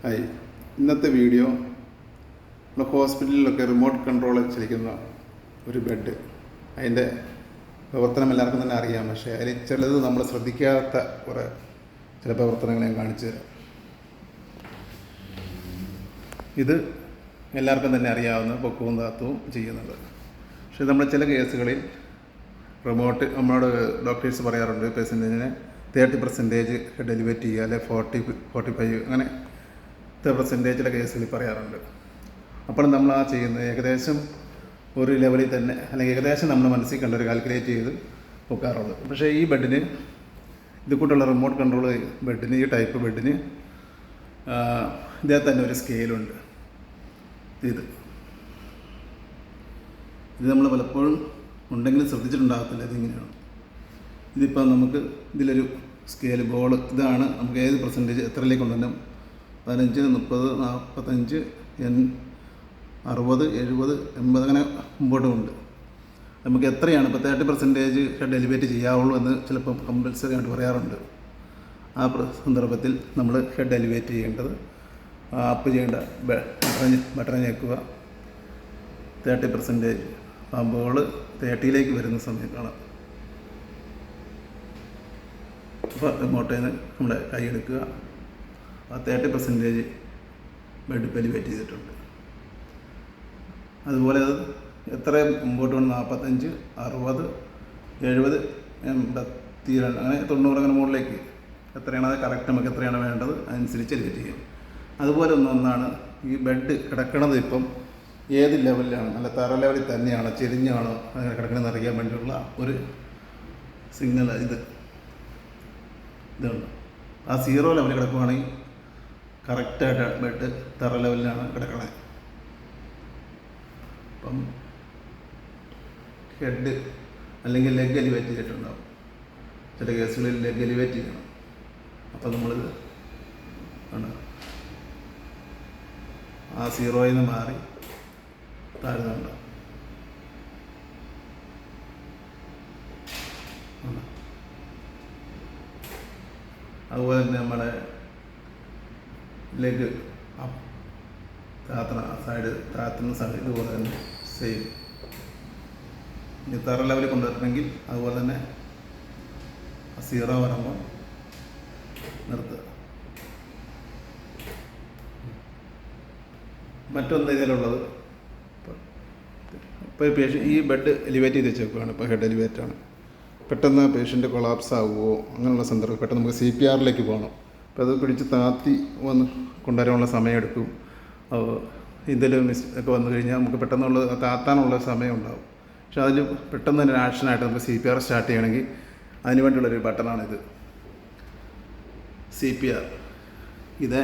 Hi, ഇന്നത്തെ video നമ്മുടെ ഹോസ്പിറ്റലിലൊക്കെ റിമോട്ട് കൺട്രോൾ ചലിക്കുന്ന ഒരു ബെഡ്, അതിൻ്റെ പ്രവർത്തനം എല്ലാവർക്കും തന്നെ അറിയാം. പക്ഷേ അതിൽ ചിലത് നമ്മൾ ശ്രദ്ധിക്കാത്ത കുറേ ചില പ്രവർത്തനങ്ങൾ ഞാൻ കാണിച്ചു തരാം. ഇത് എല്ലാവർക്കും തന്നെ അറിയാവുന്ന പൊക്കവും താത്തവും ചെയ്യുന്നത്. പക്ഷേ നമ്മൾ ചില കേസുകളിൽ റിമോട്ട് നമ്മളോട് ഡോക്ടേഴ്സ് പറയാറുണ്ട്, പേഷ്യൻറ്റിനെ 30% ഡെലിവേറ്റ് ചെയ്യുക, അല്ലെ 40-45 അങ്ങനെ 30% കേസുകളിൽ പറയാറുണ്ട്. അപ്പോൾ നമ്മൾ ആ ചെയ്യുന്നത് ഏകദേശം ഒരു ലെവലിൽ തന്നെ, അല്ലെങ്കിൽ ഏകദേശം നമ്മൾ മനസ്സിൽ കണ്ടൊരു കാൽക്കുലേറ്റ് ചെയ്ത് വെക്കാറുള്ളത്. പക്ഷേ ഈ ബെഡിന്, ഇത് കൂട്ടുള്ള റിമോട്ട് കൺട്രോൾ ബെഡിന്, ഈ ടൈപ്പ് ബെഡിന് ഇതേ തന്നെ ഒരു സ്കെയിലുണ്ട്. ഇത് നമ്മൾ പലപ്പോഴും ഉണ്ടെങ്കിലും ശ്രദ്ധിച്ചിട്ടുണ്ടാകത്തില്ല. ഇതിങ്ങനെയാണ്. ഇതിപ്പോൾ നമുക്ക് ഇതിലൊരു സ്കെയിൽ ബോൾ, ഇതാണ് നമുക്ക് ഏത് പെർസെൻറ്റേജ് എത്രയിലേക്ക് കൊണ്ടുവരണം, 15, 30, 45, 60, 70, 80 അങ്ങനെ മുമ്പോട്ടുമുണ്ട്. നമുക്ക് എത്രയാണ് ഇപ്പോൾ 30% ഹെഡ് എലിവേറ്റ് ചെയ്യാവുള്ളൂ എന്ന് ചിലപ്പോൾ കമ്പൽസറി ആയിട്ട് പറയാറുണ്ട്. ആ സന്ദർഭത്തിൽ നമ്മൾ ഹെഡ് എലിവേറ്റ് ചെയ്യേണ്ടത്, അപ്പ് ചെയ്യേണ്ട ബട്ടൺ ഞെക്കുക, 30%. ആ ബോൾ 30ലേക്ക് വരുന്ന സമയത്താണ്. അപ്പോൾ റിമോട്ടിൽ നിന്ന് നമ്മുടെ കൈ എടുക്കുക, ആ 30% ബെഡ് എലിവേറ്റ് ചെയ്തിട്ടുണ്ട്. അതുപോലെ അത് എത്ര മുമ്പോട്ട് വേണം, 45, 60, 70, 82 അങ്ങനെ 90 അങ്ങനെ മുകളിലേക്ക് എത്രയാണ് അത് കറക്റ്റ് നമുക്ക് എത്രയാണ് വേണ്ടത് അതനുസരിച്ച് എലിവേറ്റ് ചെയ്യും. അതുപോലെ ഒന്നാണ് ഈ ബെഡ് കിടക്കണത് ഇപ്പം ഏത് ലെവലിലാണ്, നല്ല തറ ലെവലിൽ തന്നെയാണോ ചെരിഞ്ഞാണോ അങ്ങനെ കിടക്കണമെന്ന് അറിയാൻ വേണ്ടിയുള്ള ഒരു സിഗ്നൽ ഇതുണ്ട്. ആ 0 ലെവലിൽ കിടക്കുകയാണെങ്കിൽ കറക്റ്റായിട്ട് ബെഡ് തറ ലെവലിലാണ് കിടക്കണത്. അപ്പം ഹെഡ് അല്ലെങ്കിൽ ലെഗ് എലിവേറ്റ് ചെയ്തിട്ടുണ്ടാവും. ചില കേസുകളിൽ ലെഗ് എലിവേറ്റ് ചെയ്യണം. അപ്പം നമ്മളിത് ആണ് ആ 0യിൽ നിന്ന് മാറി താഴ്ന്നുണ്ട്. അതുപോലെ തന്നെ നമ്മുടെ ലെഗ് താത്തുന്ന സൈഡ് ഇതുപോലെ തന്നെ സെയിം. ഇനി തറ ലെവലിൽ കൊണ്ടുവരണമെങ്കിൽ അതുപോലെ തന്നെ 0 വരുമ്പോൾ നിർത്തുക. മറ്റൊന്ന് ഇതിലുള്ളത്, ഇപ്പോൾ ഈ ബെഡ് എലിവേറ്റ് ചെയ്ത് വെച്ചേക്കുകയാണ്. ഇപ്പോൾ ഹെഡ് എലിവേറ്റാണ്. പെട്ടെന്ന് പേഷ്യൻ്റ് കൊളാപ്സ് ആവുമോ അങ്ങനെയുള്ള സന്ദർഭം പെട്ടെന്ന് നമുക്ക് CPRലേക്ക് പോകണം. അപ്പോൾ അത് പിടിച്ച് താത്തി വന്ന് കൊണ്ടുവരാനുള്ള സമയമെടുക്കും. എന്തെങ്കിലും ഒക്കെ വന്നു കഴിഞ്ഞാൽ നമുക്ക് പെട്ടെന്നുള്ള താത്താനുള്ള സമയം ഉണ്ടാകും. പക്ഷെ അതിൽ പെട്ടെന്ന് തന്നെ ആക്ഷനായിട്ട് നമുക്ക് CPR സ്റ്റാർട്ട് ചെയ്യണമെങ്കിൽ അതിന് വേണ്ടിയുള്ളൊരു ബട്ടണാണിത്, CPR. ഇത്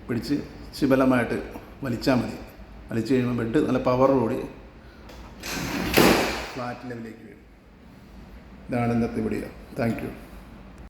പിടിച്ച് ശിബലമായിട്ട് വലിച്ചാൽ മതി. വലിച്ചു കഴിയുമ്പോൾ ബെഡ് നല്ല പവറോടി ഫ്ലാറ്റ് ലെവലിലേക്ക് വരും. ഇതാണ് ഇന്നത്തെ വീഡിയോ. Thank you.